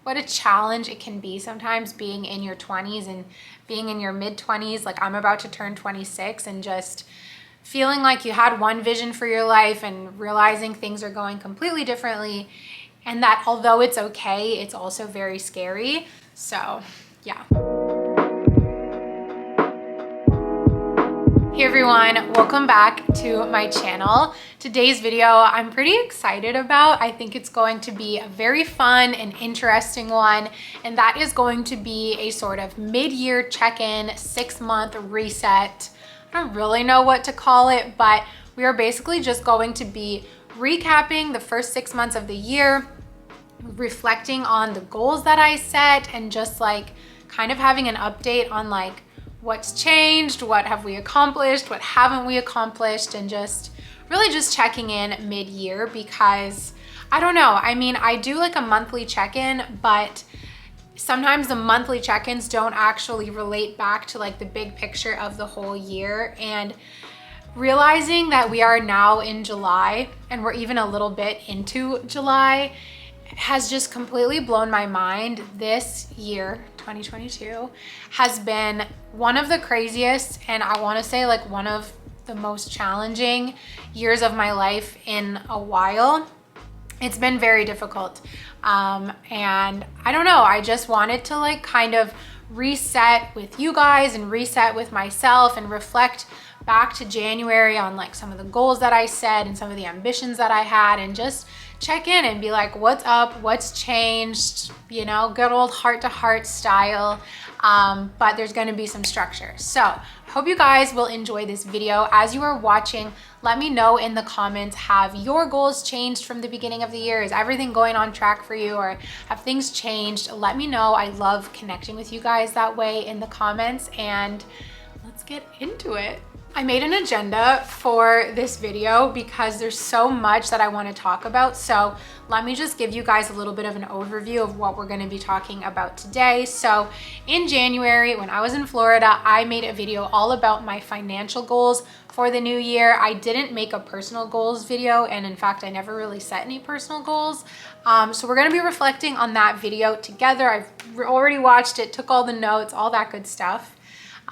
What a challenge it can be sometimes being in your 20s and being in your mid 20s. Like I'm about to turn 26 and just feeling like you had one vision for your life and realizing things are going completely differently. And that although it's okay, it's also very scary. So yeah. Hey everyone, welcome back to my channel. Today's video I'm pretty excited about. I think it's going to be a very fun and interesting one, and that is going to be a sort of mid-year check-in, 6-month reset. I don't really know what to call it, but we are basically just going to be recapping the first 6 months of the year, reflecting on the goals that I set, and just like kind of having an update on like what's changed, what have we accomplished, what haven't we accomplished, and just really just checking in mid-year because I don't know. I mean, I do like a monthly check-in, but sometimes the monthly check-ins don't actually relate back to like the big picture of the whole year. And realizing that we are now in July and we're even a little bit into July has just completely blown my mind. This year, 2022, has been one of the craziest, and I want to say like one of the most challenging years of my life in a while. It's been very difficult. And I don't know, I just wanted to like kind of reset with you guys and reset with myself and reflect back to January on like some of the goals that I set and some of the ambitions that I had, and just check in and be like, what's up, what's changed, you know, good old heart-to-heart style. But there's gonna be some structure. So I hope you guys will enjoy this video. As you are watching, let me know in the comments, have your goals changed from the beginning of the year? Is everything going on track for you, or have things changed? Let me know. I love connecting with you guys that way in the comments, and let's get into it. I made an agenda for this video because there's so much that I want to talk about. So let me just give you guys a little bit of an overview of what we're going to be talking about today. So in January, when I was in Florida, I made a video all about my financial goals for the new year. I didn't make a personal goals video, and in fact, I never really set any personal goals. So we're going to be reflecting on that video together. I've already watched it, took all the notes, all that good stuff.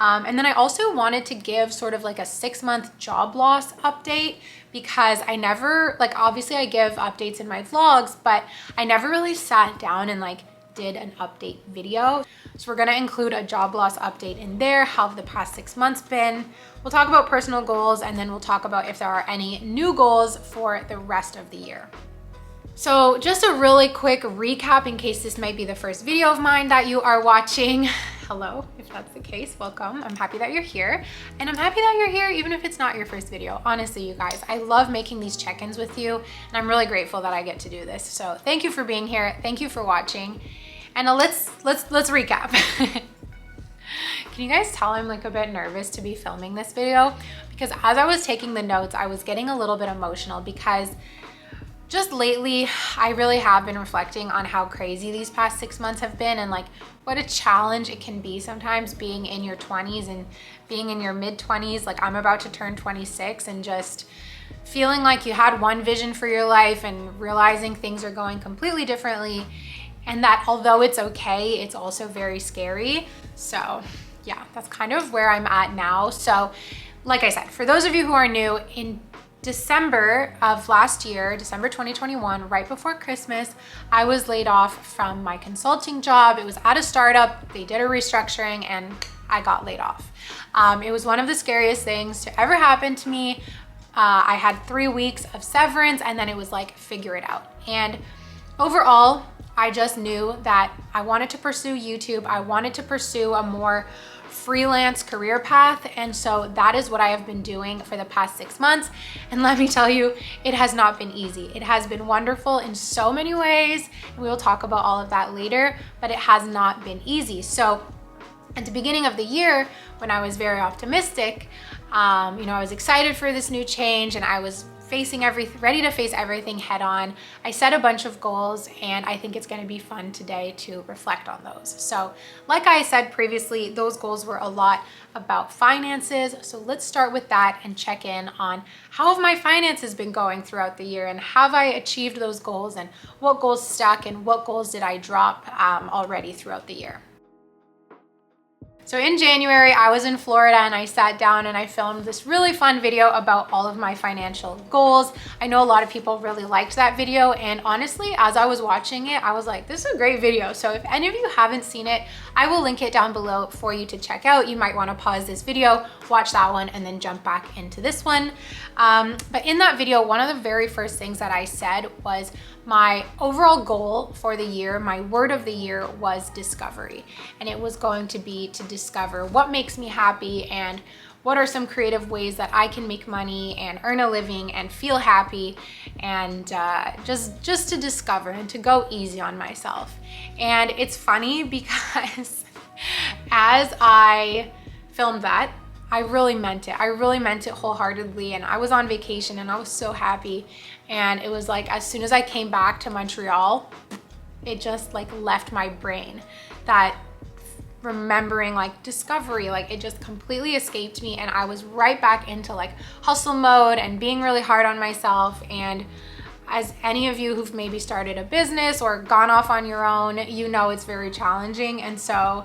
And then I also wanted to give sort of like a 6-month job loss update, because I never, like obviously I give updates in my vlogs, but I never really sat down and like did an update video. So we're gonna include a job loss update in there. How have the past 6 months been? We'll talk about personal goals, and then we'll talk about if there are any new goals for the rest of the year. So just a really quick recap in case this might be the first video of mine that you are watching. Hello, if that's the case, welcome. I'm happy that you're here, and I'm happy that you're here even if it's not your first video. Honestly, you guys, I love making these check-ins with you, and I'm really grateful that I get to do this. So thank you for being here. Thank you for watching. And let's recap. Can you guys tell I'm like a bit nervous to be filming this video? Because as I was taking the notes, I was getting a little bit emotional, because just lately, I really have been reflecting on how crazy these past 6 months have been, and like what a challenge it can be sometimes being in your 20s and being in your mid 20s. Like I'm about to turn 26 and just feeling like you had one vision for your life and realizing things are going completely differently, and that although it's okay, it's also very scary. So yeah, that's kind of where I'm at now. So like I said, for those of you who are new, in December of last year, December 2021, right before Christmas, I was laid off from my consulting job. It was at a startup. They did a restructuring and I got laid off. It was one of the scariest things to ever happen to me. I had 3 weeks of severance, and then it was like, figure it out. And overall, I just knew that I wanted to pursue YouTube. I wanted to pursue a more freelance career path, and so that is what I have been doing for the past 6 months. And let me tell you, it has not been easy. It has been wonderful in so many ways, and we will talk about all of that later, but it has not been easy. So at the beginning of the year, when I was very optimistic, I was excited for this new change, and I was ready to face everything head on. I set a bunch of goals and I think it's going to be fun today to reflect on those. So like I said previously, those goals were a lot about finances. So let's start with that and check in on how have my finances been going throughout the year, and have I achieved those goals, and what goals stuck and what goals did I drop already throughout the year. So in January, I was in Florida and I sat down and I filmed this really fun video about all of my financial goals. I know a lot of people really liked that video, and honestly, as I was watching it, I was like, this is a great video. So if any of you haven't seen it, I will link it down below for you to check out. You might want to pause this video, watch that one, and then jump back into this one. But in that video, one of the very first things that I said was my overall goal for the year, my word of the year was discovery. And it was going to be to discover what makes me happy and what are some creative ways that I can make money and earn a living and feel happy, and just to discover and to go easy on myself. And it's funny because as I filmed that, I really meant it. I really meant it wholeheartedly, and I was on vacation and I was so happy. And it was like, as soon as I came back to Montreal, it just like left my brain. That remembering like discovery, like it just completely escaped me, and I was right back into like hustle mode and being really hard on myself. And as any of you who've maybe started a business or gone off on your own, you know it's very challenging. And so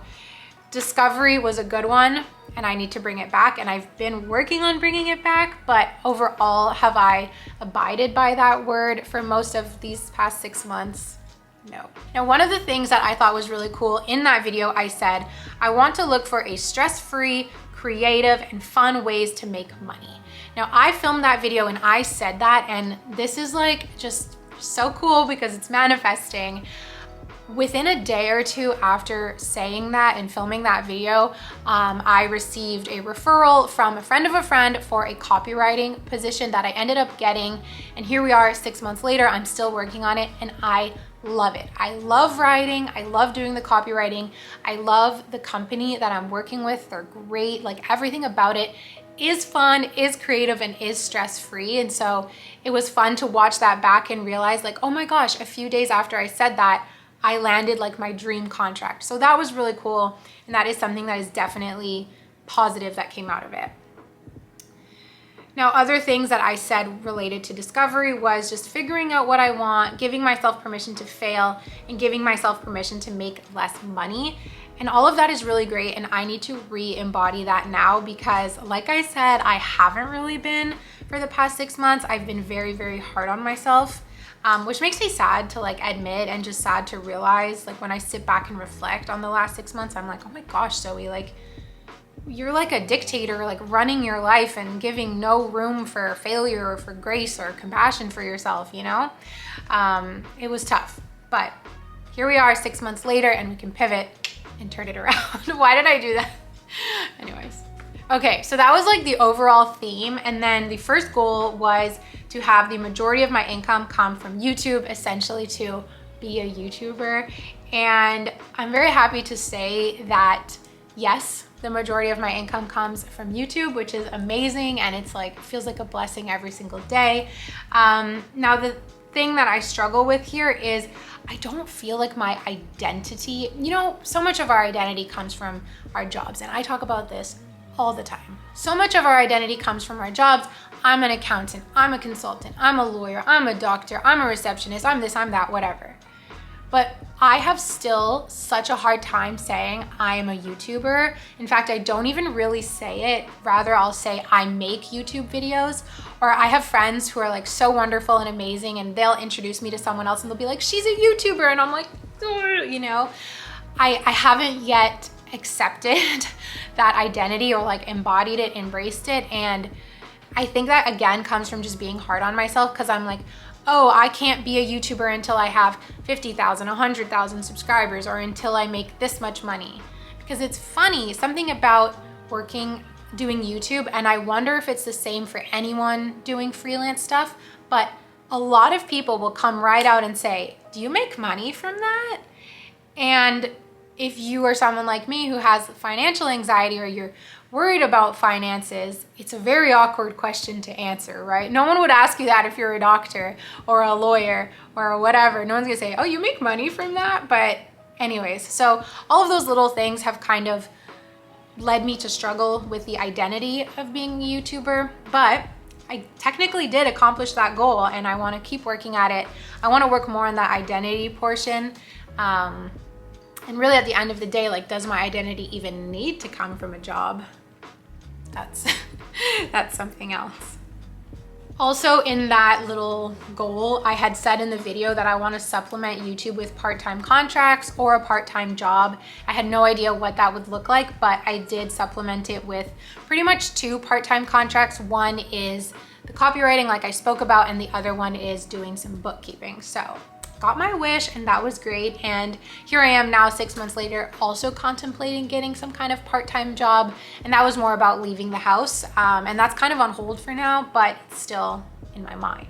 discovery was a good one, and I need to bring it back, and I've been working on bringing it back. But overall, have I abided by that word for most of these past 6 months? No. Now, one of the things that I thought was really cool in that video, I said, I want to look for a stress-free, creative, and fun ways to make money. Now, I filmed that video and I said that, and this is like just so cool because it's manifesting. Within a day or two after saying that and filming that video, I received a referral from a friend of a friend for a copywriting position that I ended up getting. And here we are 6 months later, I'm still working on it, and I love it. I love writing. I love doing the copywriting. I love the company that I'm working with. They're great. Like everything about it is fun, is creative, and is stress-free. And so it was fun to watch that back and realize like, oh my gosh, a few days after I said that, I landed like my dream contract. So that was really cool. And that is something that is definitely positive that came out of it. Now, other things that I said related to discovery was just figuring out what I want, giving myself permission to fail, and giving myself permission to make less money. And all of that is really great. And I need to re-embody that now because like I said, I haven't really been for the past 6 months. I've been very, very hard on myself. Which makes me sad to like admit, and just sad to realize, like when I sit back and reflect on the last 6 months, I'm like, oh my gosh, Zoe, like you're like a dictator, like running your life and giving no room for failure or for grace or compassion for yourself, you know? It was tough, but here we are 6 months later and we can pivot and turn it around. Why did I do that? Anyways. Okay, so that was like the overall theme. And then the first goal was to have the majority of my income come from YouTube, essentially to be a YouTuber. And I'm very happy to say that yes, the majority of my income comes from YouTube, which is amazing. And it's like, feels like a blessing every single day. Now the thing that I struggle with here is I don't feel like my identity, you know, so much of our identity comes from our jobs. And I talk about this all the time. So much of our identity comes from our jobs. I'm an accountant, I'm a consultant, I'm a lawyer, I'm a doctor, I'm a receptionist, I'm this, I'm that, whatever. But I have still such a hard time saying I am a YouTuber. In fact, I don't even really say it. Rather, I'll say I make YouTube videos, or I have friends who are like so wonderful and amazing, and they'll introduce me to someone else and they'll be like, she's a YouTuber. And I'm like, you know, I haven't yet accepted that identity or like embodied it, embraced it. And I think that again comes from just being hard on myself, because I'm like, oh, I can't be a YouTuber until I have 50,000, 100,000 subscribers, or until I make this much money. Because it's funny, something about doing YouTube, and I wonder if it's the same for anyone doing freelance stuff, but a lot of people will come right out and say, do you make money from that? And if you are someone like me who has financial anxiety or you're worried about finances, it's a very awkward question to answer, right? No one would ask you that if you're a doctor or a lawyer or whatever. No one's gonna say, oh, you make money from that? But anyways, so all of those little things have kind of led me to struggle with the identity of being a YouTuber, but I technically did accomplish that goal and I wanna keep working at it. I wanna work more on that identity portion. And really at the end of the day, like, does my identity even need to come from a job? That's something else. Also, in that little goal, I had said in the video that I want to supplement YouTube with part-time contracts or a part-time job. I had no idea what that would look like, but I did supplement it with pretty much 2 part-time contracts. One is the copywriting, like I spoke about, and the other one is doing some bookkeeping. So got my wish and that was great. And here I am now 6 months later, also contemplating getting some kind of part-time job. And that was more about leaving the house. And that's kind of on hold for now, but it's still in my mind.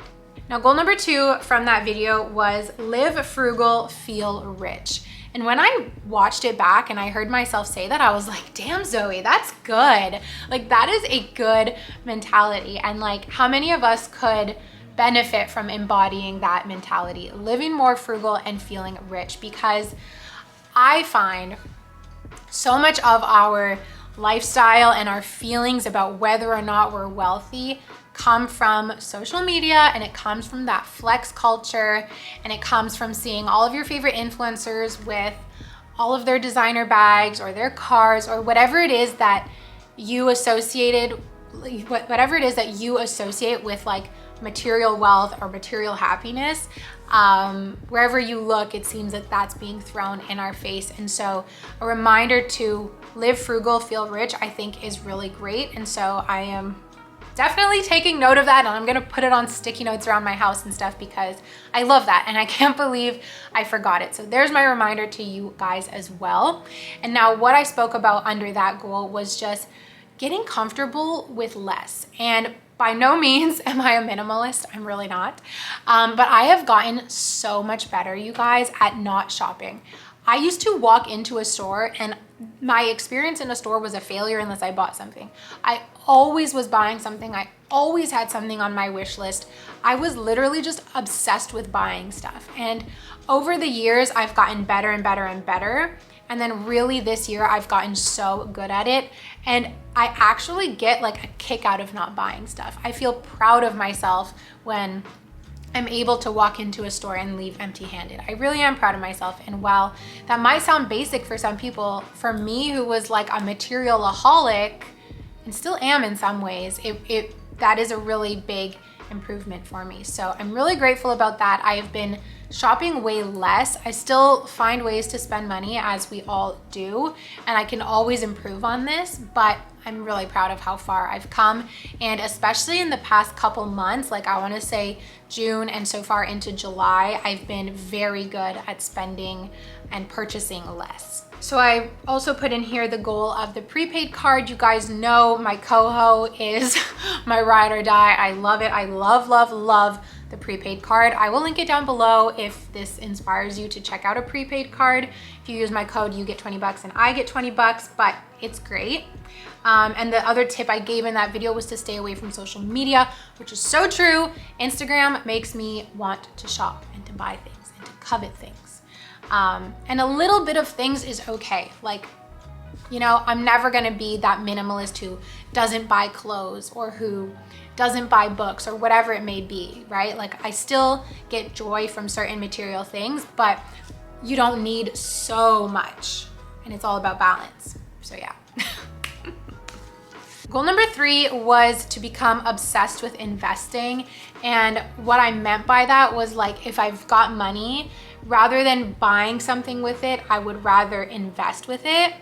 Now, goal number 2 from that video was live frugal, feel rich. And when I watched it back and I heard myself say that, I was like, damn, Zoe, that's good. Like, that is a good mentality. And like, how many of us could benefit from embodying that mentality, living more frugal and feeling rich? Because I find so much of our lifestyle and our feelings about whether or not we're wealthy come from social media, and it comes from that flex culture, and it comes from seeing all of your favorite influencers with all of their designer bags or their cars or whatever it is that you associate with like material wealth or material happiness. Wherever you look, it seems that that's being thrown in our face. And so a reminder to live frugal, feel rich, I think is really great. And so I am definitely taking note of that, and I'm gonna put it on sticky notes around my house and stuff because I love that and I can't believe I forgot it. So there's my reminder to you guys as well. And now what I spoke about under that goal was just getting comfortable with less. And by no means am I a minimalist, I'm really not. But I have gotten so much better, you guys, at not shopping. I used to walk into a store and my experience in a store was a failure unless I bought something. I always was buying something. I always had something on my wish list. I was literally just obsessed with buying stuff. And over the years, I've gotten better and better and better. And then really this year, I've gotten so good at it. And I actually get like a kick out of not buying stuff. I feel proud of myself when I'm able to walk into a store and leave empty-handed. I really am proud of myself. And while that might sound basic for some people, for me who was like a materialaholic and still am in some ways, that is a really big improvement for me. So I'm really grateful about that. I have been shopping way less. I still find ways to spend money, as we all do, and I can always improve on this, but I'm really proud of how far I've come. And especially in the past couple months, like I want to say June and so far into July, I've been very good at spending and purchasing less. So I also put in here the goal of the prepaid card. You guys know my coho is my ride or die. I love it. I love, love, love the prepaid card. I will link it down below if this inspires you to check out a prepaid card. If you use my code, you get 20 bucks and I get 20 bucks, but it's great. And the other tip I gave in that video was to stay away from social media, which is so true. Instagram makes me want to shop and to buy things and to covet things. And a little bit of things is okay. Like, you know, I'm never gonna be that minimalist who doesn't buy clothes or who doesn't buy books or whatever it may be, right? Like, I still get joy from certain material things, but you don't need so much, and it's all about balance. So yeah. Goal number 3 was to become obsessed with investing. And what I meant by that was, like, if I've got money, rather than buying something with it, I would rather invest with it.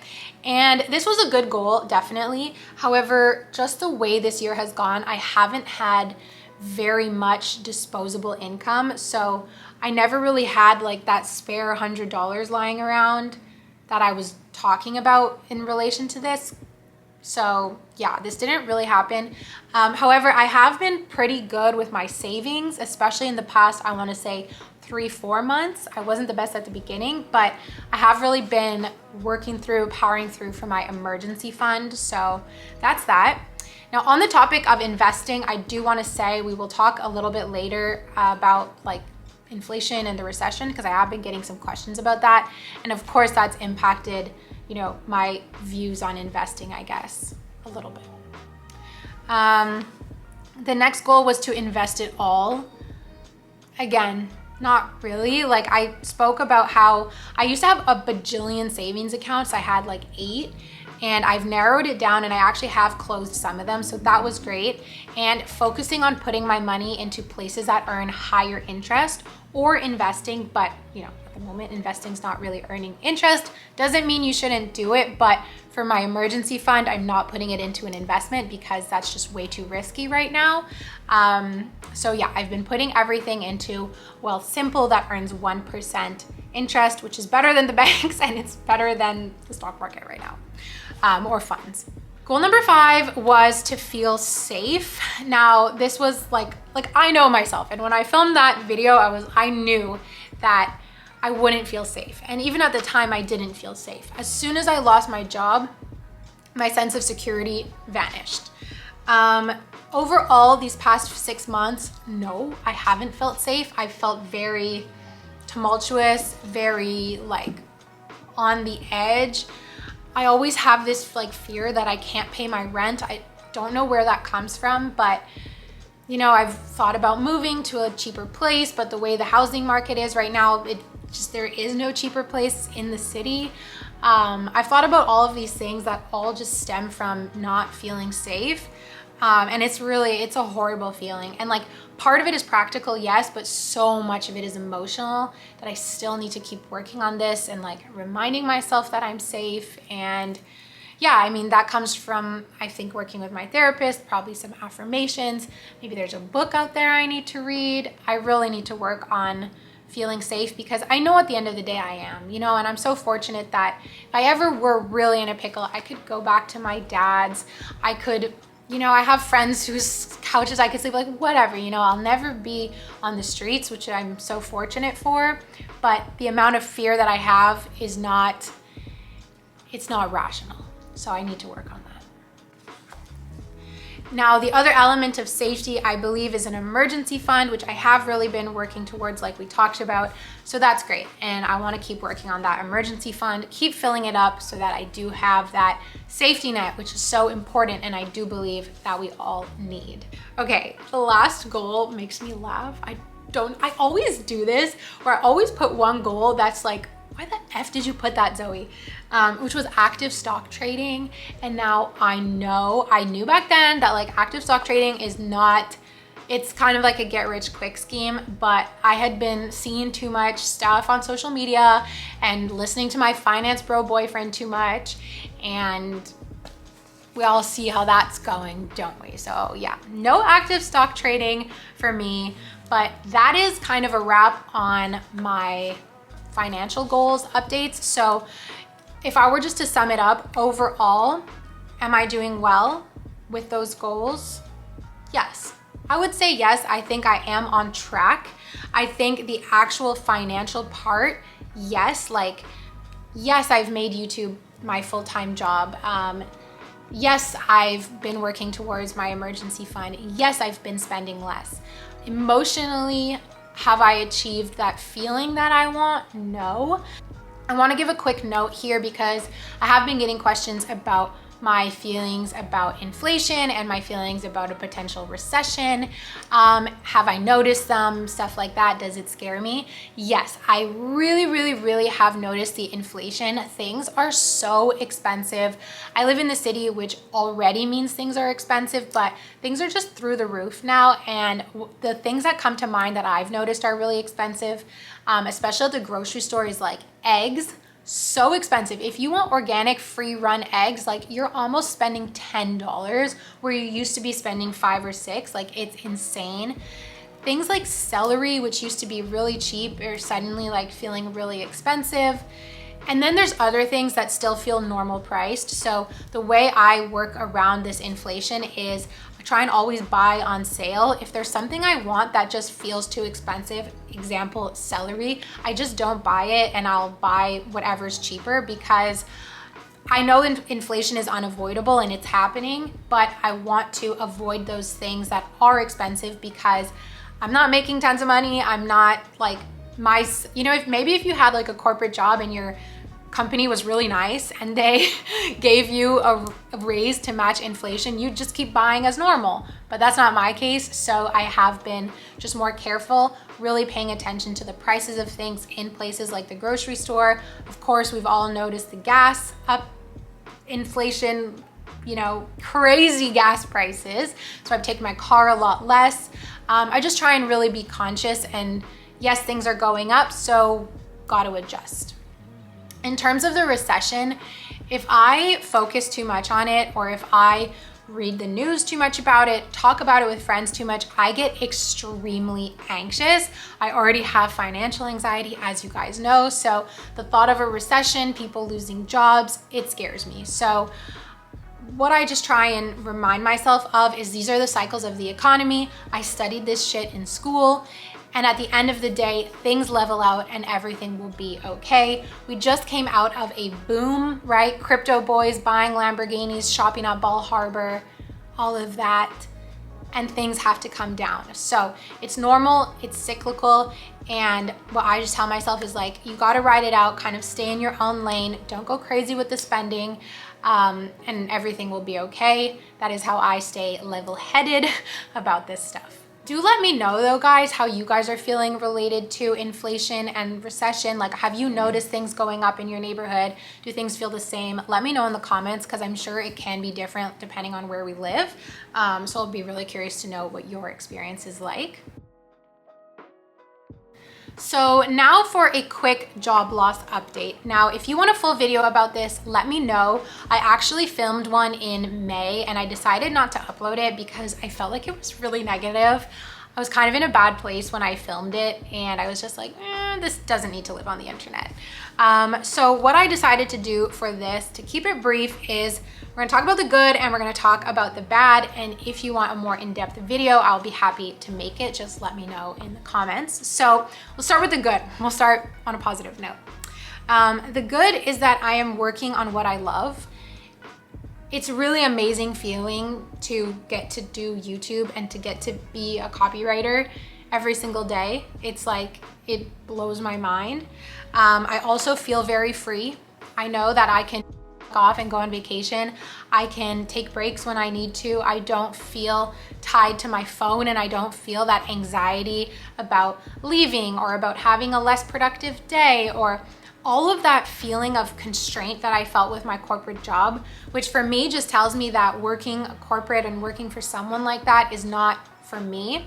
And this was a good goal, definitely. However, just the way this year has gone, I haven't had very much disposable income. So I never really had like that spare $100 lying around that I was talking about in relation to this. So yeah, this didn't really happen. However, I have been pretty good with my savings, especially in the past, I want to say 3-4 months. I wasn't the best at the beginning, but I have really been working through, powering through for my emergency fund. So that's that. Now on the topic of investing, I do want to say we will talk a little bit later about like inflation and the recession, because I have been getting some questions about that. And of course that's impacted, you know, my views on investing, I guess, a little bit. The next goal was to invest it all. Again, not really. Like I spoke about how I used to have a bajillion savings accounts. I had like 8. And I've narrowed it down, and I actually have closed some of them. So that was great. And focusing on putting my money into places that earn higher interest, or investing, but you know, at the moment investing's not really earning interest. Doesn't mean you shouldn't do it, but for my emergency fund, I'm not putting it into an investment because that's just way too risky right now. So yeah, I've been putting everything into Wealthsimple that earns 1% interest, which is better than the banks, and it's better than the stock market right now. Or funds. Goal number 5 was to feel safe. Now this was like I know myself, and when I filmed that video, I knew that I wouldn't feel safe. And even at the time, I didn't feel safe. As soon as I lost my job, my sense of security vanished. Overall, these past 6 months, no, I haven't felt safe. I felt very tumultuous, very like on the edge. I always have this like fear that I can't pay my rent. I don't know where that comes from, but you know, I've thought about moving to a cheaper place, but the way the housing market is right now, there is no cheaper place in the city. I've thought about all of these things that all just stem from not feeling safe. And it's a horrible feeling. And like part of it is practical, yes, but so much of it is emotional that I still need to keep working on this and like reminding myself that I'm safe. And yeah, I mean, that comes from, I think, working with my therapist, probably some affirmations. Maybe there's a book out there I need to read. I really need to work on feeling safe, because I know at the end of the day I am, you know, and I'm so fortunate that if I ever were really in a pickle, I could go back to my dad's. I could, you know, I have friends whose couches I could sleep, like whatever, you know, I'll never be on the streets, which I'm so fortunate for. But the amount of fear that I have is it's not rational. So I need to work on that. Now, the other element of safety, I believe, is an emergency fund, which I have really been working towards, like we talked about. So that's great. And I want to keep working on that emergency fund, keep filling it up so that I do have that safety net, which is so important. And I do believe that we all need. Okay, the last goal makes me laugh. I always do this, where I always put one goal that's like, why the F did you put that, Zoe? Which was active stock trading. And now I knew back then that like active stock trading is not, it's kind of like a get rich quick scheme, but I had been seeing too much stuff on social media and listening to my finance bro boyfriend too much. And we all see how that's going, don't we? So yeah, no active stock trading for me, but that is kind of a wrap on my financial goals updates. So if I were just to sum it up, overall, am I doing well with those goals? Yes, I would say yes. I think I am on track. I think the actual financial part, yes, like, yes, I've made YouTube my full-time job. Yes, I've been working towards my emergency fund. Yes, I've been spending less. Emotionally, have I achieved that feeling that I want? No. I want to give a quick note here because I have been getting questions about my feelings about inflation and my feelings about a potential recession. Have I noticed them? Stuff like that. Does it scare me? Yes, I really have noticed the inflation. Things are so expensive. I live in the city, which already means things are expensive, but things are just through the roof now. And the things that come to mind that I've noticed are really expensive, especially at the grocery store, is like eggs. So expensive. If you want organic free run eggs, like you're almost spending $10 where you used to be spending $5 or $6. Like it's insane. Things like celery, which used to be really cheap, are suddenly like feeling really expensive. And then there's other things that still feel normal priced. So the way I work around this inflation is I try and always buy on sale. If there's something I want that just feels too expensive, example, celery, I just don't buy it and I'll buy whatever's cheaper, because I know inflation is unavoidable and it's happening, but I want to avoid those things that are expensive because I'm not making tons of money. I'm not like if you had like a corporate job and your company was really nice and they gave you a raise to match inflation, you just keep buying as normal. But that's not my case. So I have been just more careful, really paying attention to the prices of things in places like the grocery store. Of course, we've all noticed the gas up, inflation, crazy gas prices. So I've taken my car a lot less. I just try and really be conscious, and yes, things are going up, so got to adjust. In terms of the recession, if I focus too much on it, or if I read the news too much about it, talk about it with friends too much, I get extremely anxious. I already have financial anxiety, as you guys know. So the thought of a recession, people losing jobs, it scares me. So what I just try and remind myself of is these are the cycles of the economy. I studied this shit in school. And at the end of the day, things level out and everything will be okay. We just came out of a boom, right? Crypto boys buying Lamborghinis, shopping at Ball Harbor, all of that. And things have to come down. So it's normal, it's cyclical. And what I just tell myself is like, you gotta ride it out, kind of stay in your own lane. Don't go crazy with the spending. And everything will be okay. That is how I stay level-headed about this stuff. Do let me know though, guys, how you guys are feeling related to inflation and recession. Like, have you noticed things going up in your neighborhood? Do things feel the same? Let me know in the comments, because I'm sure it can be different depending on where we live. So I'll be really curious to know what your experience is like. So now for a quick job loss update. Now, if you want a full video about this, let me know. I actually filmed one in May and I decided not to upload it because I felt like it was really negative. I was kind of in a bad place when I filmed it and I was just like, this doesn't need to live on the internet. So what I decided to do for this, to keep it brief, is we're gonna talk about the good and we're gonna talk about the bad. And if you want a more in-depth video, I'll be happy to make it. Just let me know in the comments. So we'll start with the good. We'll start on a positive note. The good is that I am working on what I love. It's a really amazing feeling to get to do YouTube and to get to be a copywriter every single day. It's like, it blows my mind. I also feel very free. I know that I can off and go on vacation. I can take breaks when I need to. I don't feel tied to my phone and I don't feel that anxiety about leaving or about having a less productive day or all of that feeling of constraint that I felt with my corporate job, which for me just tells me that working corporate and working for someone like that is not for me,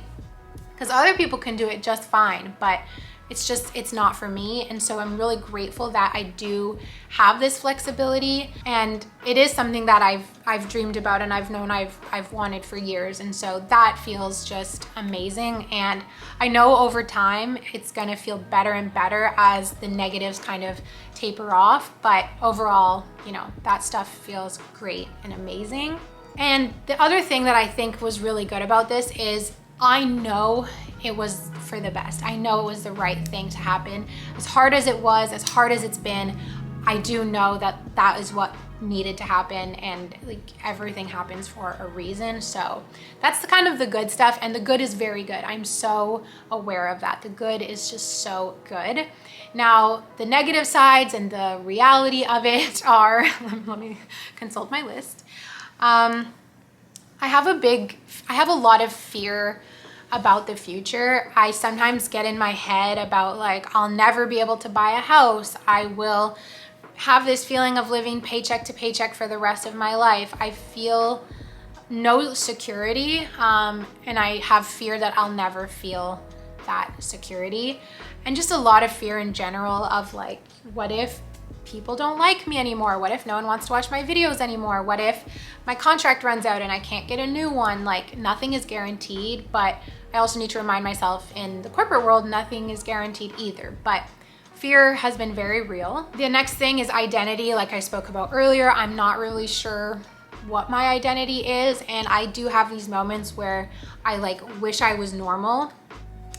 because other people can do it just fine, but it's not for me. And so I'm really grateful that I do have this flexibility, and it is something that I've dreamed about and I've known I've wanted for years. And so that feels just amazing. And I know over time it's gonna feel better and better as the negatives kind of taper off. But overall, that stuff feels great and amazing. And the other thing that I think was really good about this is I know it was for the best. I know it was the right thing to happen. As hard as it was, as hard as it's been, I do know that that is what needed to happen, and like everything happens for a reason. So that's the kind of the good stuff, and the good is very good. I'm so aware of that. The good is just so good. Now, the negative sides and the reality of it are, let me consult my list. I have a lot of fear about the future. I sometimes get in my head about like, I'll never be able to buy a house. I will have this feeling of living paycheck to paycheck for the rest of my life. I feel no security, and I have fear that I'll never feel that security, and just a lot of fear in general of like, what if people don't like me anymore? What if no one wants to watch my videos anymore? What if my contract runs out and I can't get a new one? Like, nothing is guaranteed, but I also need to remind myself in the corporate world, nothing is guaranteed either. But fear has been very real. The next thing is identity. Like I spoke about earlier, I'm not really sure what my identity is. And I do have these moments where I like wish I was normal,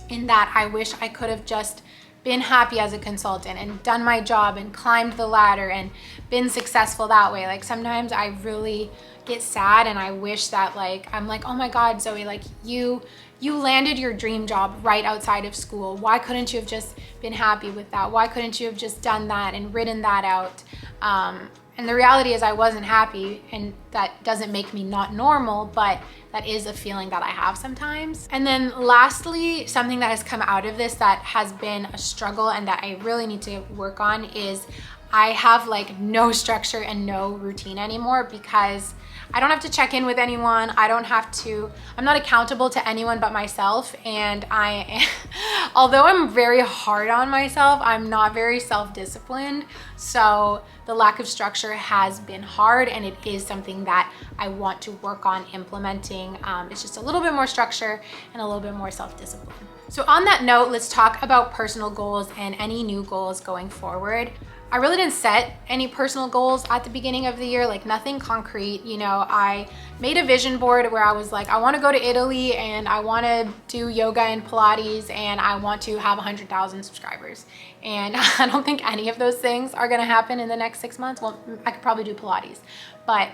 in that I wish I could have just been happy as a consultant and done my job and climbed the ladder and been successful that way. Like sometimes I really get sad and I wish that like, I'm like, oh my God, Zoe, like you landed your dream job right outside of school. Why couldn't you have just been happy with that? Why couldn't you have just done that and ridden that out? And the reality is I wasn't happy, and that doesn't make me not normal, but that is a feeling that I have sometimes. And then lastly, something that has come out of this that has been a struggle and that I really need to work on is I have like no structure and no routine anymore, because I don't have to check in with anyone. I'm not accountable to anyone but myself. And although I'm very hard on myself, I'm not very self-disciplined. So the lack of structure has been hard, and it is something that I want to work on implementing. It's just a little bit more structure and a little bit more self-discipline. So on that note, let's talk about personal goals and any new goals going forward. I really didn't set any personal goals at the beginning of the year, like nothing concrete. You know, I made a vision board where I was like, I want to go to Italy and I want to do yoga and Pilates and I want to have 100,000 subscribers. And I don't think any of those things are going to happen in the next 6 months. Well, I could probably do Pilates, but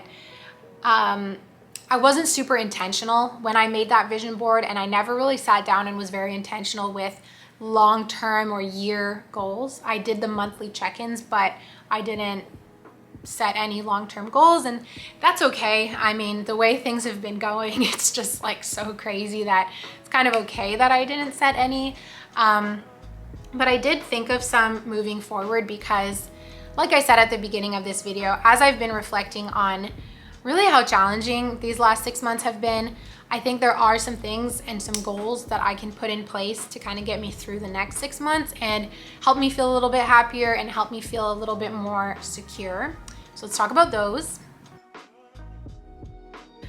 I wasn't super intentional when I made that vision board, and I never really sat down and was very intentional with long-term or year goals. I did the monthly check-ins, but I didn't set any long-term goals, and that's okay. I mean, the way things have been going, it's just like so crazy that it's kind of okay that I didn't set any. But I did think of some moving forward, because like I said at the beginning of this video, as I've been reflecting on really how challenging these last 6 months have been, I think there are some things and some goals that I can put in place to kind of get me through the next 6 months and help me feel a little bit happier and help me feel a little bit more secure. So let's talk about those.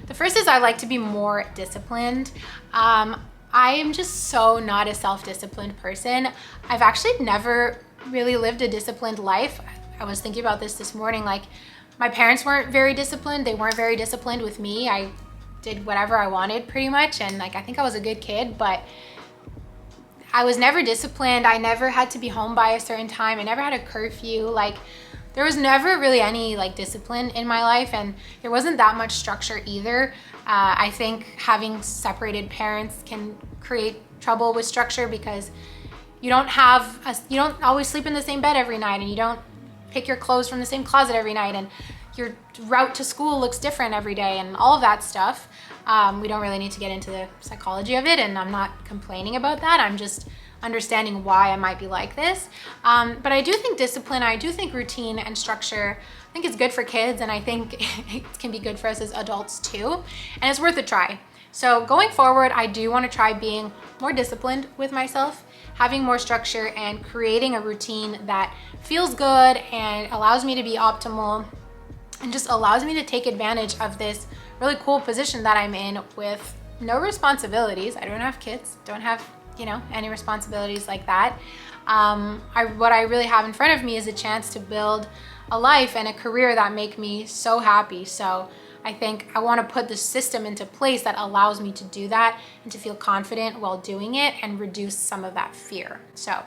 The first is I like to be more disciplined. I am just so not a self-disciplined person. I've actually never really lived a disciplined life. I was thinking about this morning, like my parents weren't very disciplined. They weren't very disciplined with me. I did whatever I wanted pretty much, and like I think I was a good kid, but I was never disciplined. I never had to be home by a certain time. I never had a curfew. Like there was never really any like discipline in my life, and there wasn't that much structure either. I think having separated parents can create trouble with structure, because you don't always sleep in the same bed every night, and you don't pick your clothes from the same closet every night, and your route to school looks different every day, and all of that stuff. We don't really need to get into the psychology of it, and I'm not complaining about that. I'm just understanding why I might be like this. But I do think discipline, I do think routine and structure, I think it's good for kids, and I think it can be good for us as adults too, and it's worth a try. So going forward, I do want to try being more disciplined with myself, having more structure, and creating a routine that feels good and allows me to be optimal and just allows me to take advantage of this really cool position that I'm in with no responsibilities. I don't have kids, don't have, any responsibilities like that. What I really have in front of me is a chance to build a life and a career that make me so happy. So I think I want to put the system into place that allows me to do that and to feel confident while doing it and reduce some of that fear. So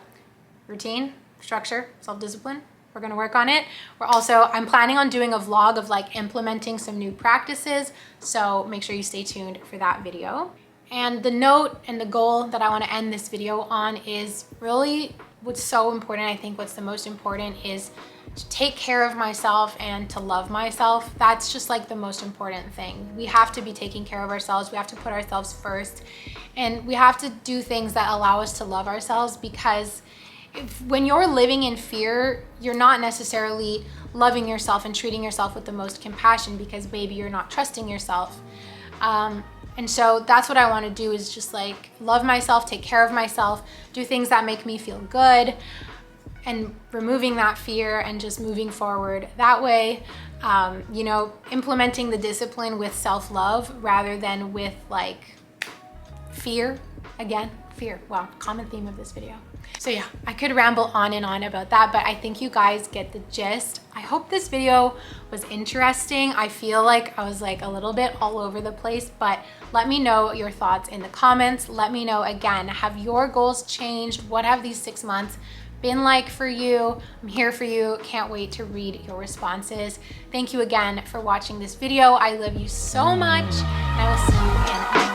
routine, structure, self-discipline, we're going to work on it. I'm planning on doing a vlog of like implementing some new practices. So make sure you stay tuned for that video. And the note and the goal that I want to end this video on is really what's so important. I think what's the most important is to take care of myself and to love myself. That's just like the most important thing. We have to be taking care of ourselves. We have to put ourselves first, and we have to do things that allow us to love ourselves, because when you're living in fear, you're not necessarily loving yourself and treating yourself with the most compassion, because maybe you're not trusting yourself. And so that's what I want to do, is just like love myself, take care of myself, do things that make me feel good, and removing that fear and just moving forward that way. Implementing the discipline with self-love rather than with like fear. Again, fear. Wow, common theme of this video. So yeah, I could ramble on and on about that, but I think you guys get the gist. I hope this video was interesting. I feel like I was like a little bit all over the place, but let me know your thoughts in the comments. Let me know again, have your goals changed? What have these 6 months been like for you? I'm here for you. Can't wait to read your responses. Thank you again for watching this video. I love you so much, and I will see you in